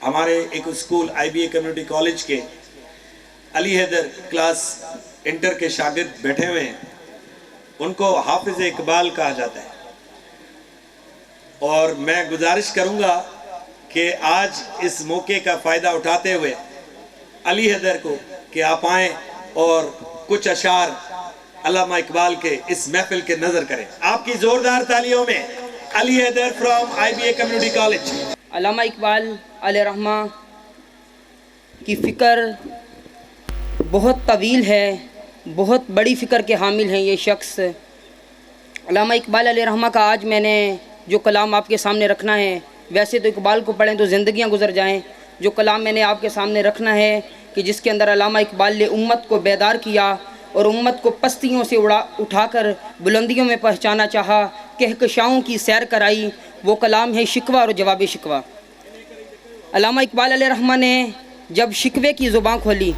ہمارے ایک school IBA community college کے علی حیدر کلاس انٹر کے شاگرد بیٹھے ہوئے ہیں، ان کو حافظ اقبال کہا جاتا ہے، اور میں گزارش کروں گا کہ آج اس موقع کا فائدہ اٹھاتے ہوئے علی حیدر کو کہ آپ آئیں اور کچھ اشعار علامہ اقبال کے اس محفل کے نظر کریں۔ آپ کی زوردار تالیوں میں Ali Haider from IBA community college. Allama Iqbal علیہ رحمہ کی فکر بہت طویل ہے، بہت بڑی فکر کے حامل ہیں یہ شخص۔ علامہ اقبال علیہ رحمہ کا آج میں نے جو کلام آپ کے سامنے رکھنا ہے، ویسے تو اقبال کو پڑھیں تو زندگیاں گزر جائیں، جو کلام میں نے آپ کے سامنے رکھنا ہے کہ جس کے اندر علامہ اقبال نے امت کو بیدار کیا اور امت کو پستیوں سے اٹھا کر بلندیوں میں پہنچانا چاہا، کہکشاؤں کی سیر کرائی، وہ کلام ہے شکوہ اور جواب شکوہ۔ علامہ اقبال علیہ رحمہ نے جب شکوے کی زبان کھولی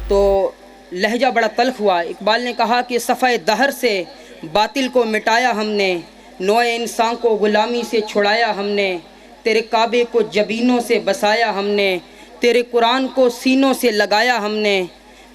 تو لہجہ بڑا تلخ ہوا۔ اقبال نے کہا کہ صفحہ دہر سے باطل کو مٹایا ہم نے، نوع انسان کو غلامی سے چھڑایا ہم نے، تیرے کعبے کو جبینوں سے بسایا ہم نے، تیرے قرآن کو سینوں سے لگایا ہم نے،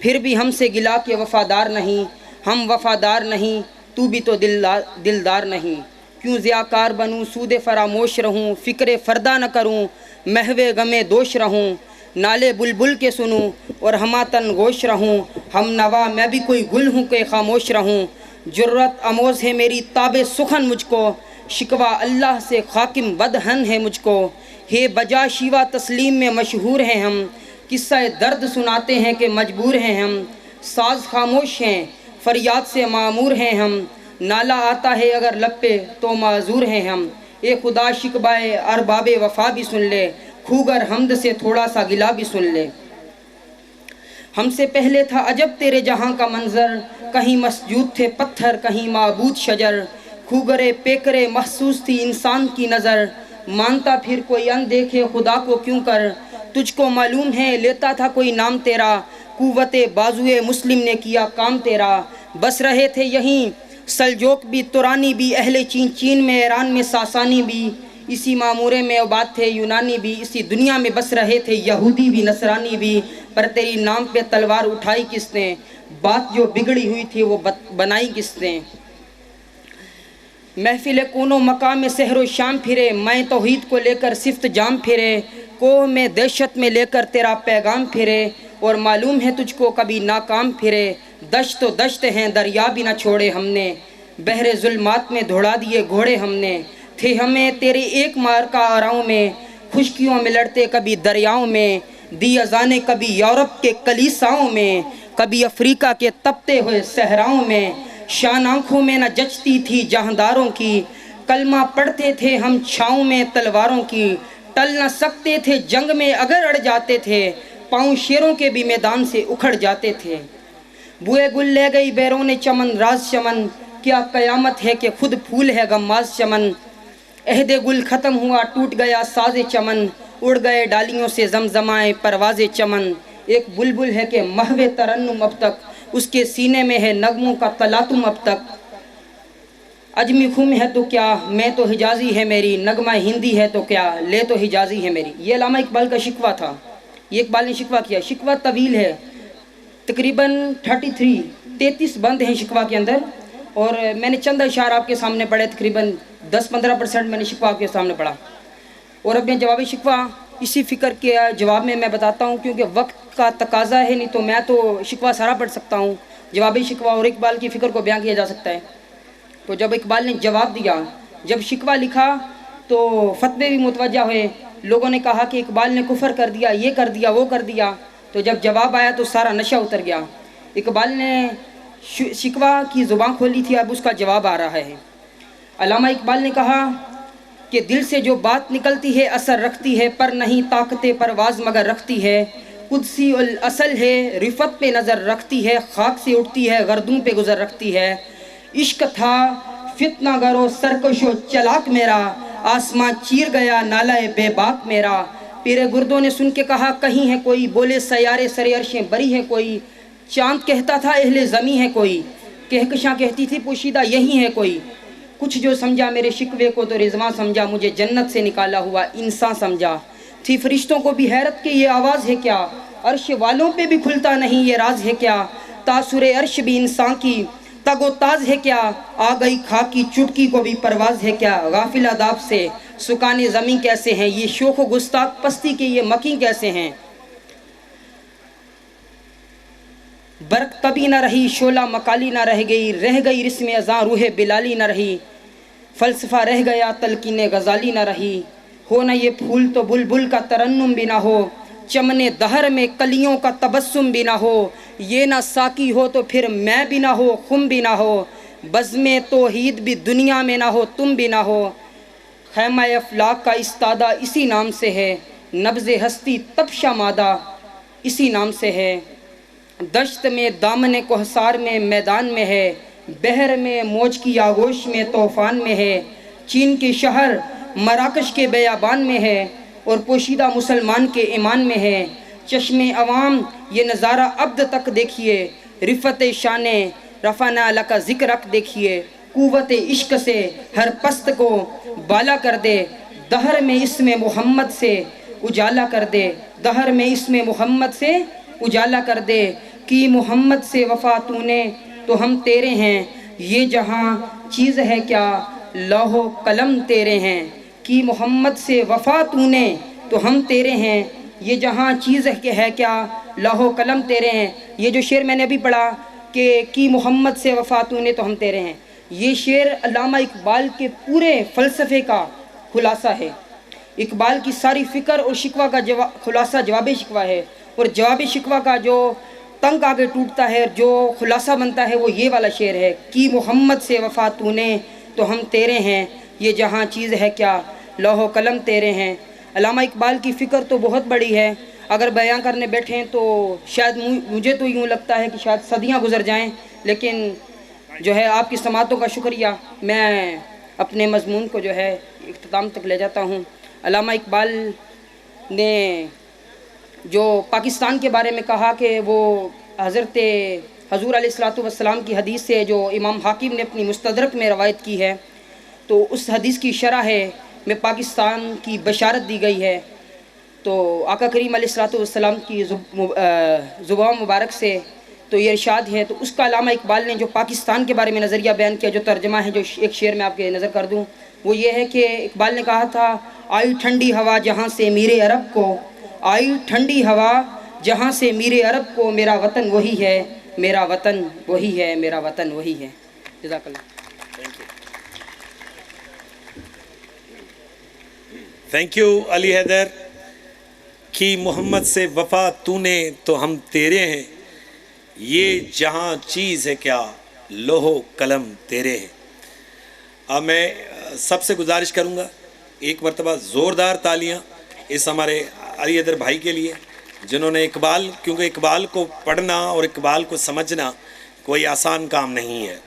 پھر بھی ہم سے گلا کہ وفادار نہیں، ہم وفادار نہیں، تو بھی تو دلدار نہیں، کیوں ضیاءکار بنوں سود فراموش رہوں، فکر فردہ نہ کروں محو غم دوش رہوں، نالے بلبل کے سنوں اور ہماتن گوش رہوں، ہم نوا میں بھی کوئی گل ہوں کہ خاموش رہوں، جرت اموز ہے میری تاب سخن مجھ کو، شکوہ اللہ سے خاکم بدہن ہے مجھ کو، ہے بجا شیوا تسلیم میں مشہور ہیں ہم، قصہ درد سناتے ہیں کہ مجبور ہیں ہم، ساز خاموش ہیں فریاد سے معمور ہیں ہم، نالا آتا ہے اگر لب پہ تو معذور ہیں ہم، اے خدا شکوہ ارباب وفا بھی سن لے، کھوگر حمد سے تھوڑا سا گلا بھی سن لے۔ ہم سے پہلے تھا عجب تیرے جہاں کا منظر، کہیں مسجود تھے پتھر کہیں معبود شجر، کھوگرے پیکرے محسوس تھی انسان کی نظر، مانتا پھر کوئی اندیکھے خدا کو کیوں کر، تجھ کو معلوم ہے لیتا تھا کوئی نام تیرا، قوت بازوئے مسلم نے کیا کام تیرا، بس رہے تھے یہیں سلجوق بھی ترانی بھی، اہل چین میں ایران میں ساسانی بھی، اسی معمورے میں عباد تھے یونانی بھی، اسی دنیا میں بس رہے تھے یہودی بھی نصرانی بھی، پر تیری نام پہ تلوار اٹھائی کس نے، بات جو بگڑی ہوئی تھی وہ بنائی کس نے۔ محفل کون و مقام میں سحر و شام پھرے، میں توحید کو لے کر صفت جام پھرے، کوہ میں دہشت میں لے کر تیرا پیغام پھرے، اور معلوم ہے تجھ کو کبھی ناکام پھرے، دشت و دشت ہیں دریا بھی نہ چھوڑے ہم نے، بحر ظلمات میں دھوڑا دیے گھوڑے ہم نے، تھے ہمیں تیرے ایک مار کا آراؤں میں، خشکیوں میں لڑتے کبھی دریاؤں میں، دی اذانیں کبھی یورپ کے کلیساؤں میں، کبھی افریقہ کے تپتے ہوئے صحراؤں میں، شان آنکھوں میں نہ جچتی تھی جہانداروں کی، کلمہ پڑھتے تھے ہم چھاؤں میں تلواروں کی، ٹل نہ سکتے تھے جنگ میں اگر اڑ جاتے تھے، پاؤں شیروں کے بھی میدان سے اکھڑ جاتے تھے، بوئے گل لے گئی بیرون چمن راز چمن، کیا قیامت ہے کہ خود پھول ہے غماز چمن، عہد گل ختم ہوا ٹوٹ گیا ساز چمن، اڑ گئے ڈالیوں سے زمزمائے پرواز چمن، ایک بلبل ہے کہ محو ترنم اب تک، اس کے سینے میں ہے نغموں کا تلاطم اب تک، اجمی خم ہے تو کیا میں تو حجازی ہے میری، نغمہ ہندی ہے تو کیا لے تو حجازی ہے میری۔ یہ علامہ اقبال کا شکوہ تھا، یہ اقبال نے شکوہ کیا۔ شکوہ طویل ہے، تقریباً 33 بند ہیں شکوہ کے اندر، اور میں نے چند اشعار آپ کے سامنے پڑھے، تقریباً 10-15% میں نے شکوہ آپ کے سامنے پڑھا، اور اب میں جواب شکوہ اسی فکر کے جواب میں بتاتا ہوں، کیونکہ وقت کا تقاضا ہے، نہیں تو میں تو شکوہ سارا پڑھ سکتا ہوں، جواب شکوہ اور اقبال کی فکر کو بیان کیا جا سکتا ہے۔ تو جب اقبال نے جواب دیا، جب شکوہ لکھا تو فتوے بھی متوجہ ہوئے، لوگوں نے کہا کہ اقبال نے کفر کر دیا، یہ کر دیا وہ کر دیا، تو جب جواب آیا تو سارا نشہ اتر گیا۔ اقبال نے شکوہ کی زبان کھولی تھی، اب اس کا جواب آ رہا ہے۔ علامہ اقبال نے کہا کہ دل سے جو بات نکلتی ہے اثر رکھتی ہے، پر نہیں طاقت پرواز مگر رکھتی ہے، قدسی الاصل ہے رفت پہ نظر رکھتی ہے، خاک سے اٹھتی ہے گردوں پہ گزر رکھتی ہے، عشق تھا فتنہ گر و سرکش و چلاک میرا، آسمان چیر گیا نالہ بے باک میرا، پیر گردوں نے سن کے کہا کہیں ہے کوئی، بولے سیارے سرے عرشیں بری ہے کوئی، چاند کہتا تھا اہل زمیں ہے کوئی، کہکشاں کہتی تھی پوشیدہ یہی ہے کوئی، کچھ جو سمجھا میرے شکوے کو تو رضواں سمجھا، مجھے جنت سے نکالا ہوا انسان سمجھا، تھی فریشتوں کو بھی حیرت کہ یہ آواز ہے کیا، عرش والوں پہ بھی کھلتا نہیں یہ راز ہے کیا، تاثر عرش بھی انسان کی تگ و تاز ہے کیا، آ گئی خاک کی چٹکی کو بھی پرواز ہے کیا، غافل عذاب سے سکان زمین کیسے ہیں، یہ شوخ و گستاخ پستی کے یہ مکیں کیسے ہیں، برق تبی نہ رہی شعلہ مکالی نہ رہ گئی رسم اذاں روح بلالی نہ رہی، فلسفہ رہ گیا تلقین غزالی نہ رہی، ہو نہ یہ پھول تو بلبل کا ترنم بھی نہ ہو، چمن دہر میں کلیوں کا تبسم بھی نہ ہو، یہ نہ ساقی ہو تو پھر میں بھی نہ ہو خم بھی نہ ہو، بزم توحید بھی دنیا میں نہ ہو تم بھی نہ ہو، خیمہ افلاک کا استادہ اسی نام سے ہے، نبض ہستی تپشا مادہ اسی نام سے ہے، دشت میں دامن کوہسار میں میدان میں ہے، بحر میں موج کی آغوش میں طوفان میں ہے، چین کے شہر مراکش کے بیابان میں ہے، اور پوشیدہ مسلمان کے ایمان میں ہے، چشم عوام یہ نظارہ عبد تک دیکھیے، رفت شان رفعنا لک ذکرک دیکھیے، قوت عشق سے ہر پست کو بالا کر دے، دہر میں اسم محمد سے اجالا کر دے، دہر میں اسم محمد سے اجالا کر دے، کی محمد سے وفا تو نے تو ہم تیرے ہیں، یہ جہاں چیز ہے کیا لوح و قلم تیرے ہیں، کی محمد سے وفا تو نے تو ہم تیرے ہیں، یہ جہاں چیز ہے کیا لوح و قلم تیرے ہیں۔ یہ جو شعر میں نے ابھی پڑھا کہ کی محمد سے وفا تو نے تو ہم تیرے ہیں، یہ شعر علامہ اقبال کے پورے فلسفے کا خلاصہ ہے، اقبال کی ساری فکر اور شکوہ کا خلاصہ جواب شکوہ ہے، اور جواب شکوہ کا جو تنگ آگے ٹوٹتا ہے جو خلاصہ بنتا ہے وہ یہ والا شعر ہے، کی محمد سے وفا تو نے تو ہم تیرے ہیں، یہ جہاں چیز ہے کیا لوح و قلم تیرے ہیں۔ علامہ اقبال کی فکر تو بہت بڑی ہے، اگر بیان کرنے بیٹھیں تو شاید مجھے تو یوں لگتا ہے کہ شاید صدیاں گزر جائیں، لیکن جو ہے آپ کی سماعتوں کا شکریہ، میں اپنے مضمون کو جو ہے اختتام تک لے جاتا ہوں۔ علامہ اقبال نے جو پاکستان کے بارے میں کہا کہ وہ حضرت حضور علیہ السلام کی حدیث سے جو امام حاکم نے اپنی مستدرک میں روایت کی ہے، تو اس حدیث کی شرح میں پاکستان کی بشارت دی گئی ہے، تو آقا کریم علیہ السلام کی زبان مبارک سے تو یہ ارشاد ہے، تو اس کا علامہ اقبال نے جو پاکستان کے بارے میں نظریہ بیان کیا، جو ترجمہ ہے جو ایک شعر میں آپ کے نظر کر دوں، وہ یہ ہے کہ اقبال نے کہا تھا، آئی ٹھنڈی ہوا جہاں سے میرے عرب کو، آئی ٹھنڈی ہوا جہاں سے میرے عرب کو، میرا وطن وہی ہے، میرا وطن وہی ہے، میرا وطن وہی ہے۔ جزاک اللہ۔ تھینک یو علی حیدر۔ کی محمد سے وفا تو نے تو ہم تیرے ہیں، یہ جہاں چیز ہے کیا لوح و قلم تیرے ہیں۔ اب میں سب سے گزارش کروں گا ایک مرتبہ زوردار تالیاں اس ہمارے علی حیدر بھائی کے لیے، جنہوں نے اقبال، کیونکہ اقبال کو پڑھنا اور اقبال کو سمجھنا کوئی آسان کام نہیں ہے۔